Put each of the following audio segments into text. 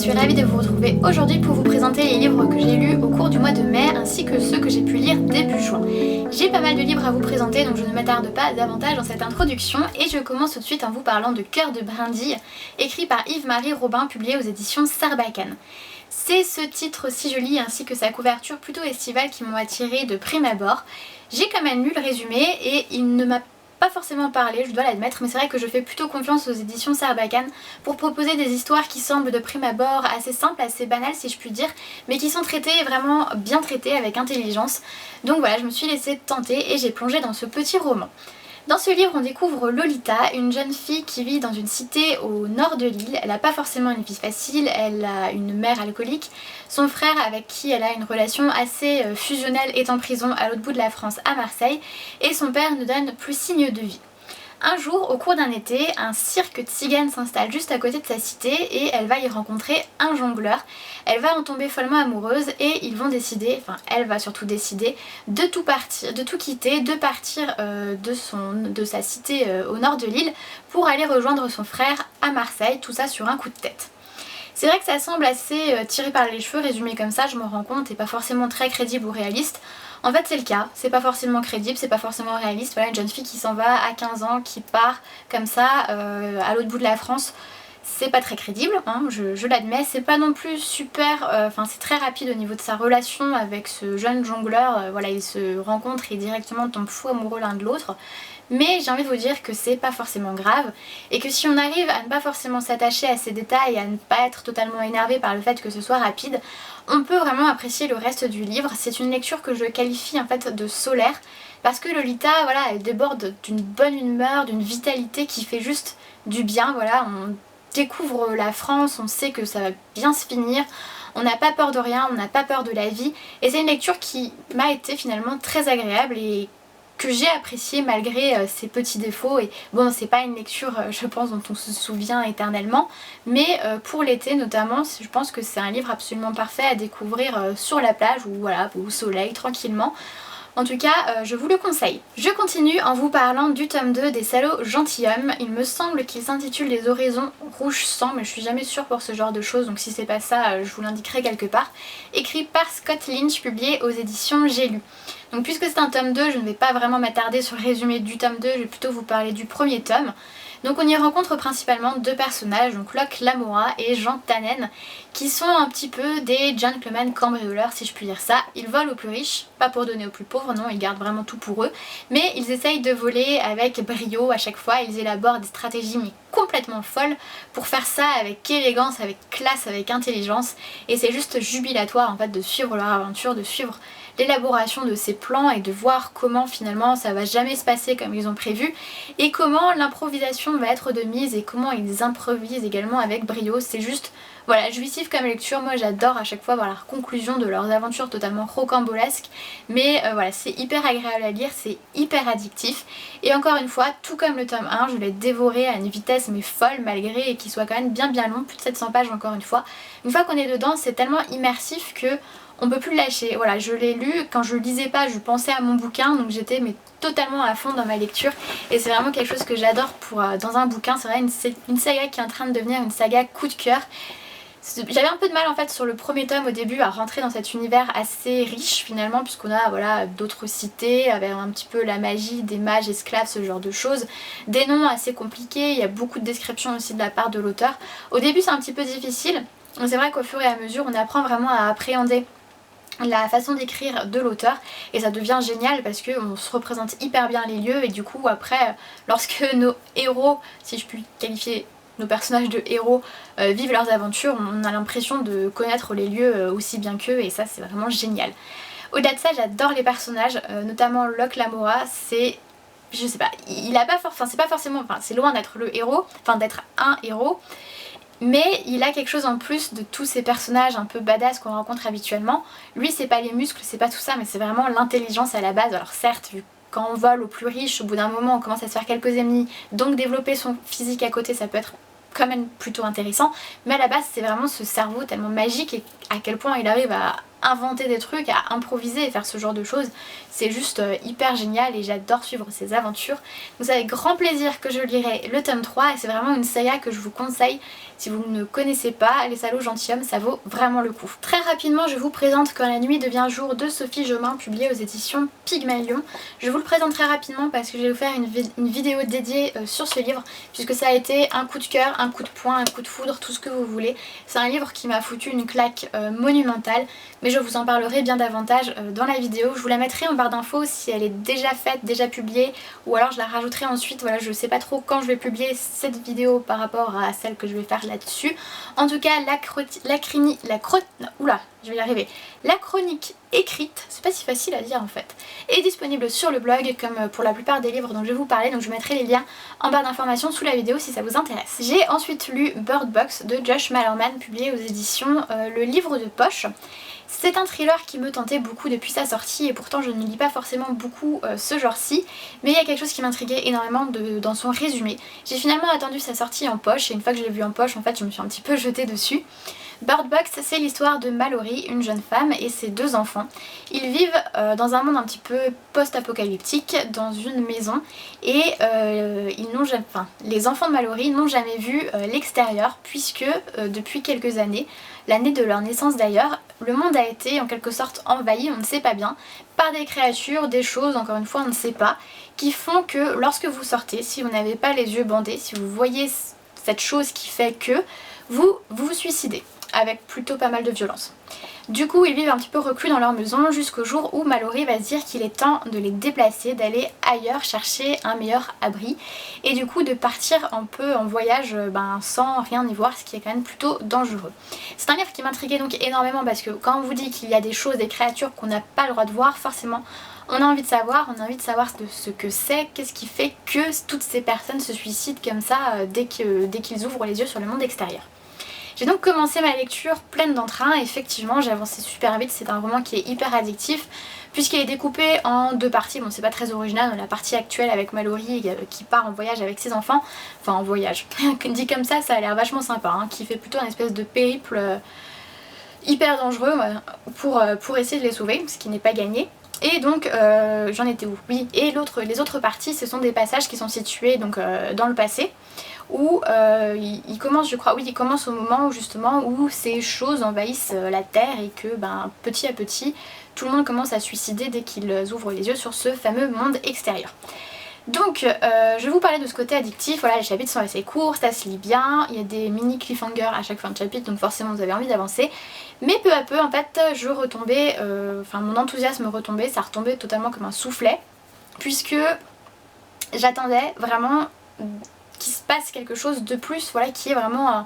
suis ravie de vous retrouver aujourd'hui pour vous présenter les livres que j'ai lus au cours du mois de mai ainsi que ceux que j'ai pu lire début juin. J'ai pas mal de livres à vous présenter donc je ne m'attarde pas davantage dans cette introduction et je commence tout de suite en vous parlant de Cœur de brindille, écrit par Yves-Marie Robin, publié aux éditions Sarbacane. C'est ce titre si joli ainsi que sa couverture plutôt estivale qui m'ont attirée de prime abord. J'ai quand même lu le résumé et il ne m'a pas forcément parlé, je dois l'admettre, mais c'est vrai que je fais plutôt confiance aux éditions Sarbacane pour proposer des histoires qui semblent de prime abord assez simples, assez banales si je puis dire, mais qui sont traitées vraiment bien traitées avec intelligence. Donc voilà, je me suis laissée tenter et j'ai plongé dans ce petit roman. Dans ce livre, on découvre Lolita, une jeune fille qui vit dans une cité au nord de l'île. Elle n'a pas forcément une vie facile, elle a une mère alcoolique. Son frère, avec qui elle a une relation assez fusionnelle, est en prison à l'autre bout de la France, à Marseille. Et son père ne donne plus signe de vie. Un jour, au cours d'un été, un cirque tzigane s'installe juste à côté de sa cité et elle va y rencontrer un jongleur. Elle va en tomber follement amoureuse et ils vont décider, enfin elle va surtout décider, de tout partir, de tout quitter, de partir de sa cité au nord de l'île pour aller rejoindre son frère à Marseille, tout ça sur un coup de tête. C'est vrai que ça semble assez tiré par les cheveux, résumé comme ça, je m'en rends compte, et pas forcément très crédible ou réaliste. En fait c'est le cas, c'est pas forcément crédible, c'est pas forcément réaliste. Voilà, une jeune fille qui s'en va à 15 ans, qui part comme ça à l'autre bout de la France, c'est pas très crédible, hein, je l'admets. C'est pas non plus super, enfin c'est très rapide au niveau de sa relation avec ce jeune jongleur. Voilà, ils se rencontrent et directement tombent fous amoureux l'un de l'autre. Mais j'ai envie de vous dire que c'est pas forcément grave et que si on arrive à ne pas forcément s'attacher à ces détails et à ne pas être totalement énervé par le fait que ce soit rapide, on peut vraiment apprécier le reste du livre. C'est une lecture que je qualifie en fait de solaire parce que Lolita, voilà, elle déborde d'une bonne humeur, d'une vitalité qui fait juste du bien. Voilà, on découvre la France, on sait que ça va bien se finir. On n'a pas peur de rien, on n'a pas peur de la vie et c'est une lecture qui m'a été finalement très agréable et que j'ai apprécié malgré ses petits défauts. Et bon, c'est pas une lecture je pense dont on se souvient éternellement, mais pour l'été notamment, je pense que c'est un livre absolument parfait à découvrir sur la plage ou voilà, au soleil, tranquillement. En tout cas, je vous le conseille. Je continue en vous parlant du tome 2 des Salauds Gentilshommes. Il me semble qu'il s'intitule Les Oraisons Rouge Sang, mais je suis jamais sûre pour ce genre de choses, donc si c'est pas ça, je vous l'indiquerai quelque part. Écrit par Scott Lynch, publié aux éditions J'ai lu. Donc puisque c'est un tome 2, je ne vais pas vraiment m'attarder sur le résumé du tome 2, je vais plutôt vous parler du premier tome. Donc on y rencontre principalement deux personnages, donc Locke Lamora et Jean Tannen, qui sont un petit peu des gentlemen cambrioleurs si je puis dire ça. Ils volent aux plus riches, pas pour donner aux plus pauvres, non, ils gardent vraiment tout pour eux, mais ils essayent de voler avec brio à chaque fois. Ils élaborent des stratégies mais complètement folles pour faire ça avec élégance, avec classe, avec intelligence, et c'est juste jubilatoire en fait de suivre leur aventure, de suivre l'élaboration de ces plans et de voir comment finalement ça va jamais se passer comme ils ont prévu et comment l'improvisation va être de mise et comment ils improvisent également avec brio. C'est juste voilà, jouissif comme lecture. Moi j'adore à chaque fois voir la conclusion de leurs aventures totalement rocambolesques, mais voilà, c'est hyper agréable à lire, c'est hyper addictif et encore une fois, tout comme le tome 1, je l'ai dévoré à une vitesse mais folle malgré qu'il soit quand même bien long, plus de 700 pages encore une fois. Une fois qu'on est dedans, c'est tellement immersif que on peut plus le lâcher. Voilà, je l'ai lu, quand je lisais pas, je pensais à mon bouquin, donc j'étais mais totalement à fond dans ma lecture et c'est vraiment quelque chose que j'adore pour dans un bouquin. C'est vrai une saga qui est en train de devenir une saga coup de cœur. J'avais un peu de mal en fait sur le premier tome au début à rentrer dans cet univers assez riche finalement, puisqu'on a voilà d'autres cités avec un petit peu la magie, des mages, esclaves, ce genre de choses, des noms assez compliqués, il y a beaucoup de descriptions aussi de la part de l'auteur. Au début c'est un petit peu difficile, mais c'est vrai qu'au fur et à mesure on apprend vraiment à appréhender la façon d'écrire de l'auteur et ça devient génial parce qu'on se représente hyper bien les lieux et du coup après lorsque nos héros, si je puis qualifier nos personnages de héros, vivent leurs aventures, on a l'impression de connaître les lieux aussi bien qu'eux et ça c'est vraiment génial. Au-delà de ça, j'adore les personnages, notamment Locke Lamora. C'est, je sais pas, il a pas c'est pas forcément, enfin c'est loin d'être le héros, enfin d'être un héros, mais il a quelque chose en plus de tous ces personnages un peu badass qu'on rencontre habituellement. Lui c'est pas les muscles, c'est pas tout ça, mais c'est vraiment l'intelligence à la base. Alors certes, vu quand on vole aux plus riches, au bout d'un moment on commence à se faire quelques ennemis, donc développer son physique à côté ça peut être quand même plutôt intéressant, mais à la base c'est vraiment ce cerveau tellement magique et à quel point il arrive à inventer des trucs, à improviser et faire ce genre de choses. C'est juste hyper génial et j'adore suivre ses aventures. Donc c'est avec grand plaisir que je lirai le tome 3 et c'est vraiment une saga que je vous conseille si vous ne connaissez pas. Les Salauds Gentilshommes, ça vaut vraiment le coup. Très rapidement, je vous présente Quand la nuit devient jour de Sophie Jomain, publié aux éditions Pygmalion. Je vous le présente très rapidement parce que je vais vous faire une vidéo dédiée sur ce livre, puisque ça a été un coup de cœur, un coup de poing, un coup de foudre, tout ce que vous voulez. C'est un livre qui m'a foutu une claque monumentale, mais je vous en parlerai bien davantage dans la vidéo. Je vous la mettrai en barre d'infos si elle est déjà faite, déjà publiée, ou alors je la rajouterai ensuite. Voilà, je sais pas trop quand je vais publier cette vidéo par rapport à celle que je vais faire là-dessus. En tout cas, la chronique écrite, c'est pas si facile à dire en fait, est disponible sur le blog comme pour la plupart des livres dont je vais vous parler, donc je mettrai les liens en barre d'informations sous la vidéo si ça vous intéresse. J'ai ensuite lu Bird Box de Josh Malerman, publié aux éditions Le Livre de Poche. C'est un thriller qui me tentait beaucoup depuis sa sortie et pourtant je ne lis pas forcément beaucoup ce genre-ci, mais il y a quelque chose qui m'intriguait énormément dans son résumé. J'ai finalement attendu sa sortie en poche et une fois que je l'ai vu en poche, en fait je me suis un petit peu jetée dessus. Bird Box, c'est l'histoire de Mallory, une jeune femme et ses 2 enfants. Ils vivent dans un monde un petit peu post-apocalyptique, dans une maison, et les enfants de Mallory n'ont jamais vu l'extérieur puisque depuis quelques années, l'année de leur naissance d'ailleurs, le monde a été en quelque sorte envahi, on ne sait pas bien, par des créatures, des choses, encore une fois on ne sait pas, qui font que lorsque vous sortez, si vous n'avez pas les yeux bandés, si vous voyez cette chose qui fait que vous vous suicidez, avec plutôt pas mal de violence. Du coup, ils vivent un petit peu reclus dans leur maison jusqu'au jour où Mallory va se dire qu'il est temps de les déplacer, d'aller ailleurs chercher un meilleur abri et du coup de partir un peu en voyage sans rien y voir, ce qui est quand même plutôt dangereux. C'est un livre qui m'intriguait donc énormément parce que quand on vous dit qu'il y a des choses, des créatures qu'on n'a pas le droit de voir, forcément on a envie de savoir, de ce que c'est, qu'est-ce qui fait que toutes ces personnes se suicident comme ça dès qu'ils ouvrent les yeux sur le monde extérieur. J'ai donc commencé ma lecture pleine d'entrain, effectivement j'ai avancé super vite, c'est un roman qui est hyper addictif puisqu'il est découpé en 2 parties, bon c'est pas très original, dans la partie actuelle avec Mallory qui part en voyage avec ses enfants, enfin en voyage, dit comme ça a l'air vachement sympa, hein, qui fait plutôt une espèce de périple hyper dangereux pour essayer de les sauver, ce qui n'est pas gagné. Et donc j'en étais où? Oui, et les autres parties ce sont des passages qui sont situés donc dans le passé où il commence, je crois, oui, il commence au moment où justement où ces choses envahissent la terre et que petit à petit tout le monde commence à se suicider dès qu'ils ouvrent les yeux sur ce fameux monde extérieur. Donc je vais vous parler de ce côté addictif. Voilà, les chapitres sont assez courts, ça se lit bien, il y a des mini cliffhangers à chaque fin de chapitre donc forcément vous avez envie d'avancer, mais peu à peu en fait je retombais, mon enthousiasme retombait, ça retombait totalement comme un soufflet puisque j'attendais vraiment qu'il se passe quelque chose de plus, voilà, qui est vraiment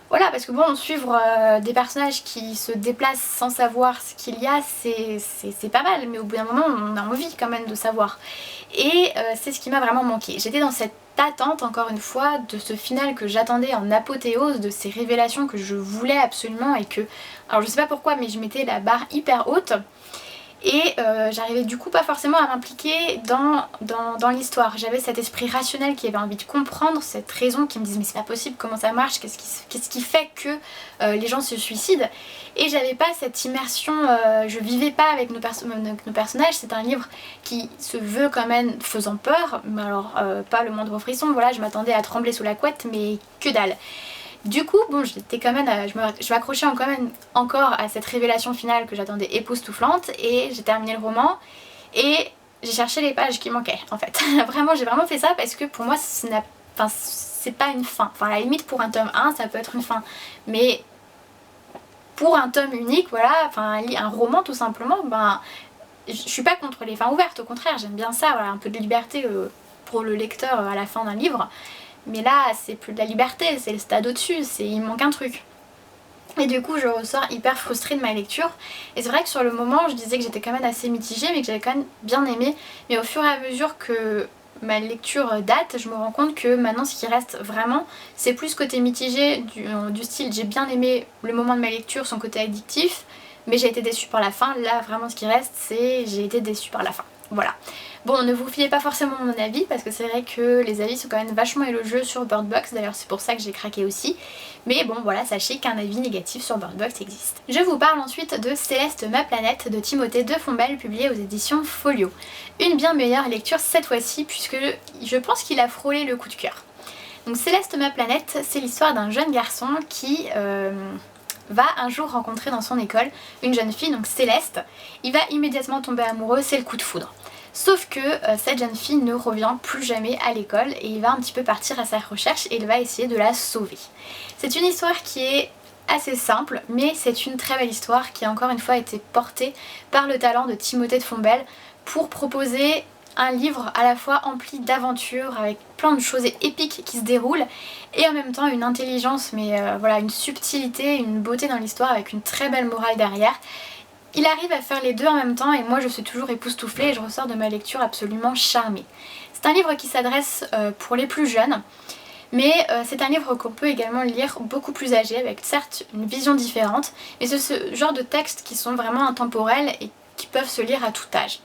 voilà, parce que bon, suivre des personnages qui se déplacent sans savoir ce qu'il y a, c'est pas mal, mais au bout d'un moment on a envie quand même de savoir. Et c'est ce qui m'a vraiment manqué. J'étais dans cette attente, encore une fois, de ce final que j'attendais en apothéose, de ces révélations que je voulais absolument et que, alors je sais pas pourquoi, mais je mettais la barre hyper haute. Et j'arrivais du coup pas forcément à m'impliquer dans l'histoire. J'avais cet esprit rationnel qui avait envie de comprendre, cette raison qui me disait mais c'est pas possible, comment ça marche, qu'est-ce qui fait que les gens se suicident. Et j'avais pas cette immersion, je vivais pas avec nos personnages. C'est un livre qui se veut quand même faisant peur, mais alors pas le moindre frisson, voilà, je m'attendais à trembler sous la couette mais que dalle. Du coup, bon, j'étais quand même, je m'accrochais quand même encore à cette révélation finale que j'attendais époustouflante et j'ai terminé le roman et j'ai cherché les pages qui manquaient en fait. Vraiment, j'ai vraiment fait ça parce que pour moi, c'est pas une fin. Enfin, à la limite, pour un tome 1, ça peut être une fin. Mais pour un tome unique, voilà, enfin, un roman tout simplement, je suis pas contre les fins ouvertes, au contraire, j'aime bien ça, voilà, un peu de liberté pour le lecteur à la fin d'un livre. Mais là, c'est plus de la liberté, c'est le stade au-dessus, il me manque un truc. Et du coup, je ressors hyper frustrée de ma lecture. Et c'est vrai que sur le moment, je disais que j'étais quand même assez mitigée, mais que j'avais quand même bien aimé. Mais au fur et à mesure que ma lecture date, je me rends compte que maintenant, ce qui reste vraiment, c'est plus côté mitigé du style j'ai bien aimé le moment de ma lecture, son côté addictif, mais j'ai été déçue par la fin. Là, vraiment, ce qui reste, c'est j'ai été déçue par la fin. voilà. Bon, ne vous fiez pas forcément à mon avis parce que c'est vrai que les avis sont quand même vachement élogieux sur Bird Box, d'ailleurs c'est pour ça que j'ai craqué aussi. Mais bon voilà, sachez qu'un avis négatif sur Bird Box existe. Je vous parle ensuite de Céleste ma planète de Timothée de Fombelle, publié aux éditions Folio. Une bien meilleure lecture cette fois-ci puisque je pense qu'il a frôlé le coup de cœur. Donc Céleste ma planète, c'est l'histoire d'un jeune garçon qui va un jour rencontrer dans son école une jeune fille, donc Céleste. Il va immédiatement tomber amoureux, c'est le coup de foudre. Sauf que cette jeune fille ne revient plus jamais à l'école et il va un petit peu partir à sa recherche et il va essayer de la sauver. C'est une histoire qui est assez simple, mais c'est une très belle histoire qui a encore une fois été portée par le talent de Timothée de Fombelle pour proposer un livre à la fois empli d'aventures avec plein de choses épiques qui se déroulent et en même temps une intelligence, mais voilà, une subtilité, une beauté dans l'histoire avec une très belle morale derrière. Il arrive à faire les deux en même temps et moi je suis toujours époustouflée et je ressors de ma lecture absolument charmée. C'est un livre qui s'adresse pour les plus jeunes, mais c'est un livre qu'on peut également lire beaucoup plus âgé avec certes une vision différente, mais c'est ce genre de textes qui sont vraiment intemporels et qui peuvent se lire à tout âge.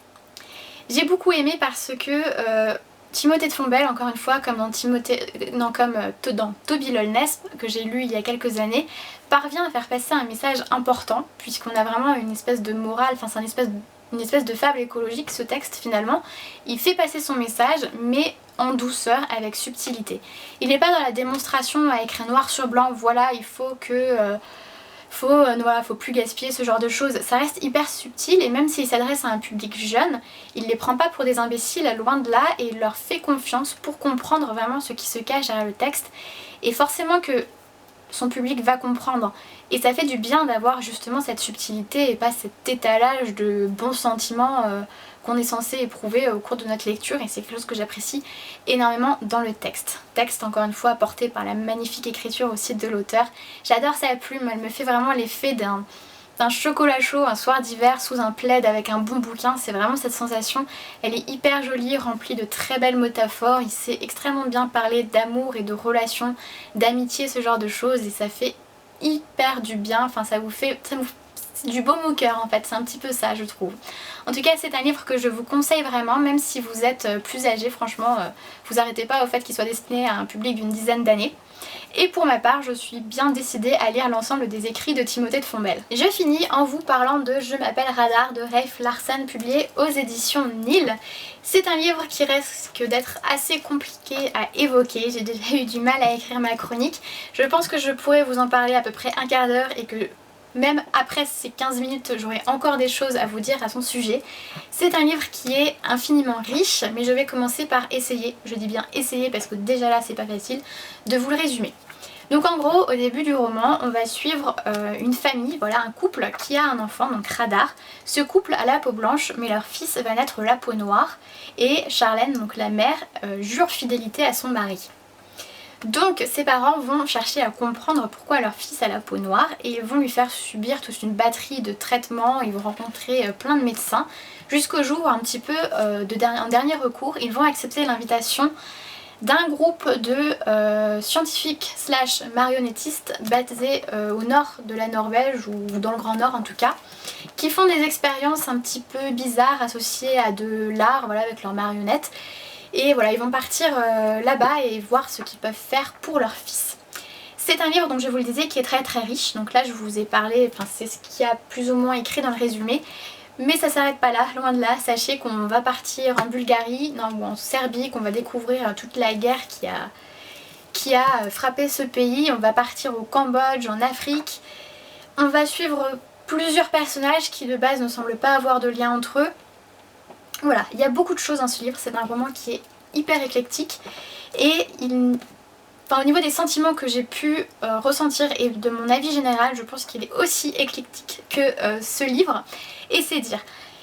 J'ai beaucoup aimé parce que Timothée de Fombelle, encore une fois, comme dans Toby Lolness, que j'ai lu il y a quelques années, parvient à faire passer un message important, puisqu'on a vraiment une espèce de morale, enfin c'est une espèce de fable écologique ce texte finalement. Il fait passer son message, mais en douceur, avec subtilité. Il n'est pas dans la démonstration à écrire noir sur blanc, voilà, il faut que... faut plus gaspiller ce genre de choses. Ça reste hyper subtil et même s'il s'adresse à un public jeune, il les prend pas pour des imbéciles, loin de là, et il leur fait confiance pour comprendre vraiment ce qui se cache derrière le texte. Et forcément que son public va comprendre. Et ça fait du bien d'avoir justement cette subtilité et pas cet étalage de bons sentiments qu'on est censé éprouver au cours de notre lecture, et c'est quelque chose que j'apprécie énormément dans le texte. Texte encore une fois porté par la magnifique écriture aussi de l'auteur. J'adore sa plume, elle me fait vraiment l'effet d'un chocolat chaud un soir d'hiver sous un plaid avec un bon bouquin, c'est vraiment cette sensation. Elle est hyper jolie, remplie de très belles métaphores, il sait extrêmement bien parler d'amour et de relations, d'amitié, ce genre de choses, et ça fait hyper du bien, enfin ça vous fait du baume au cœur en fait, c'est un petit peu ça je trouve. En tout cas c'est un livre que je vous conseille vraiment, même si vous êtes plus âgé, franchement vous arrêtez pas au fait qu'il soit destiné à un public d'une dizaine d'années. Et pour ma part, je suis bien décidée à lire l'ensemble des écrits de Timothée de Fombelle. Je finis en vous parlant de Je m'appelle Radar de Rafe Larsen, publié aux éditions Nil. C'est un livre qui risque d'être assez compliqué à évoquer, j'ai déjà eu du mal à écrire ma chronique. Je pense que je pourrais vous en parler à peu près un quart d'heure et que même après ces 15 minutes, j'aurai encore des choses à vous dire à son sujet. C'est un livre qui est infiniment riche, mais je vais commencer par essayer, je dis bien essayer parce que déjà là c'est pas facile, de vous le résumer. Donc en gros, au début du roman, on va suivre une famille, voilà, un couple qui a un enfant, donc Radar. Ce couple a la peau blanche, mais leur fils va naître la peau noire, et Charlène, donc la mère, jure fidélité à son mari. Donc ses parents vont chercher à comprendre pourquoi leur fils a la peau noire et ils vont lui faire subir toute une batterie de traitements, ils vont rencontrer plein de médecins jusqu'au jour où un petit peu en dernier recours ils vont accepter l'invitation d'un groupe de scientifiques slash marionnettistes basés au nord de la Norvège ou dans le Grand Nord en tout cas, qui font des expériences un petit peu bizarres associées à de l'art, voilà, avec leurs marionnettes. Et voilà, ils vont partir là-bas et voir ce qu'ils peuvent faire pour leur fils. C'est un livre, donc je vous le disais, qui est très très riche. Donc là je vous ai parlé, enfin c'est ce qu'il y a plus ou moins écrit dans le résumé. Mais ça s'arrête pas là, loin de là. Sachez qu'on va partir en Bulgarie, non, ou en Serbie, qu'on va découvrir toute la guerre qui a frappé ce pays. On va partir au Cambodge, en Afrique. On va suivre plusieurs personnages qui de base ne semblent pas avoir de lien entre eux. Voilà, il y a beaucoup de choses dans ce livre, c'est un roman qui est hyper éclectique et au niveau des sentiments que j'ai pu ressentir et de mon avis général, je pense qu'il est aussi éclectique que ce livre. Et c'est dire,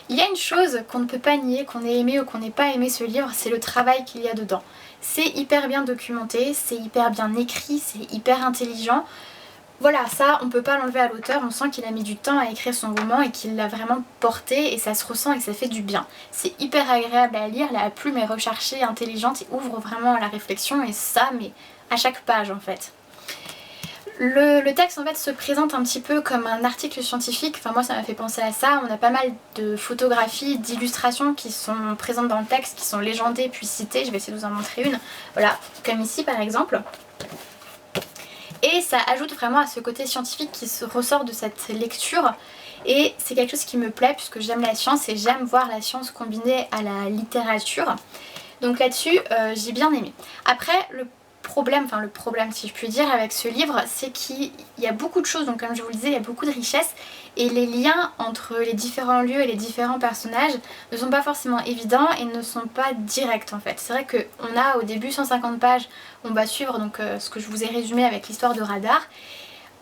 il y a une chose qu'on ne peut pas nier, qu'on ait aimé ou qu'on n'ait pas aimé ce livre, c'est le travail qu'il y a dedans. C'est hyper bien documenté, c'est hyper bien écrit, c'est hyper intelligent. Voilà, ça on peut pas l'enlever à l'auteur, on sent qu'il a mis du temps à écrire son roman et qu'il l'a vraiment porté et ça se ressent et que ça fait du bien. C'est hyper agréable à lire, la plume est recherchée, intelligente et ouvre vraiment à la réflexion et ça, mais à chaque page en fait. Le texte en fait se présente un petit peu comme un article scientifique, enfin moi ça m'a fait penser à ça. On a pas mal de photographies, d'illustrations qui sont présentes dans le texte, qui sont légendées puis citées. Je vais essayer de vous en montrer une, voilà, comme ici par exemple. Et ça ajoute vraiment à ce côté scientifique qui se ressort de cette lecture. Et c'est quelque chose qui me plaît puisque j'aime la science et j'aime voir la science combinée à la littérature. Donc là-dessus, j'ai bien aimé. Après, le problème si je puis dire avec ce livre, c'est qu'il y a beaucoup de choses, donc comme je vous le disais, il y a beaucoup de richesses et les liens entre les différents lieux et les différents personnages ne sont pas forcément évidents et ne sont pas directs en fait. C'est vrai qu'on a au début 150 pages, on va suivre donc ce que je vous ai résumé avec l'histoire de Radar.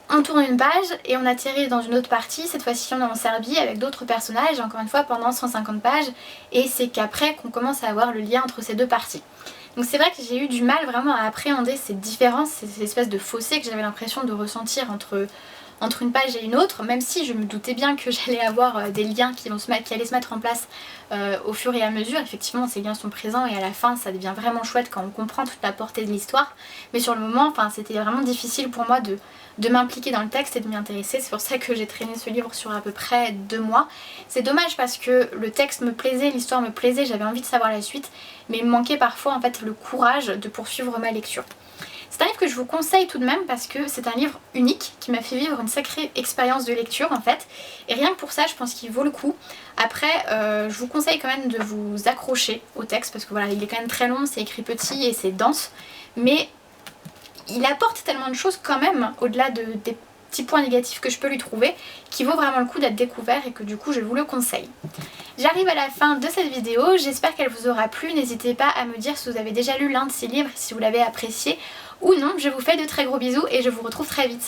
On tourne une page et on atterrit dans une autre partie, cette fois-ci on est en Serbie avec d'autres personnages, encore une fois pendant 150 pages, et c'est qu'après qu'on commence à avoir le lien entre ces deux parties. Donc c'est vrai que j'ai eu du mal vraiment à appréhender ces différences, ces espèces de fossés que j'avais l'impression de ressentir entre une page et une autre, même si je me doutais bien que j'allais avoir des liens qui allaient se mettre en place au fur et à mesure. Effectivement ces liens sont présents et à la fin ça devient vraiment chouette quand on comprend toute la portée de l'histoire, mais sur le moment c'était vraiment difficile pour moi de m'impliquer dans le texte et de m'y intéresser. C'est pour ça que j'ai traîné ce livre sur à peu près 2 mois. C'est dommage parce que le texte me plaisait, l'histoire me plaisait, j'avais envie de savoir la suite, mais il me manquait parfois en fait le courage de poursuivre ma lecture. C'est un livre que je vous conseille tout de même parce que c'est un livre unique qui m'a fait vivre une sacrée expérience de lecture en fait, et rien que pour ça je pense qu'il vaut le coup. Après je vous conseille quand même de vous accrocher au texte parce que voilà, il est quand même très long, c'est écrit petit et c'est dense, mais il apporte tellement de choses quand même, au-delà des petits points négatifs que je peux lui trouver, qui vaut vraiment le coup d'être découvert et que du coup je vous le conseille. J'arrive à la fin de cette vidéo, j'espère qu'elle vous aura plu, n'hésitez pas à me dire si vous avez déjà lu l'un de ces livres, si vous l'avez apprécié ou non. Je vous fais de très gros bisous et je vous retrouve très vite.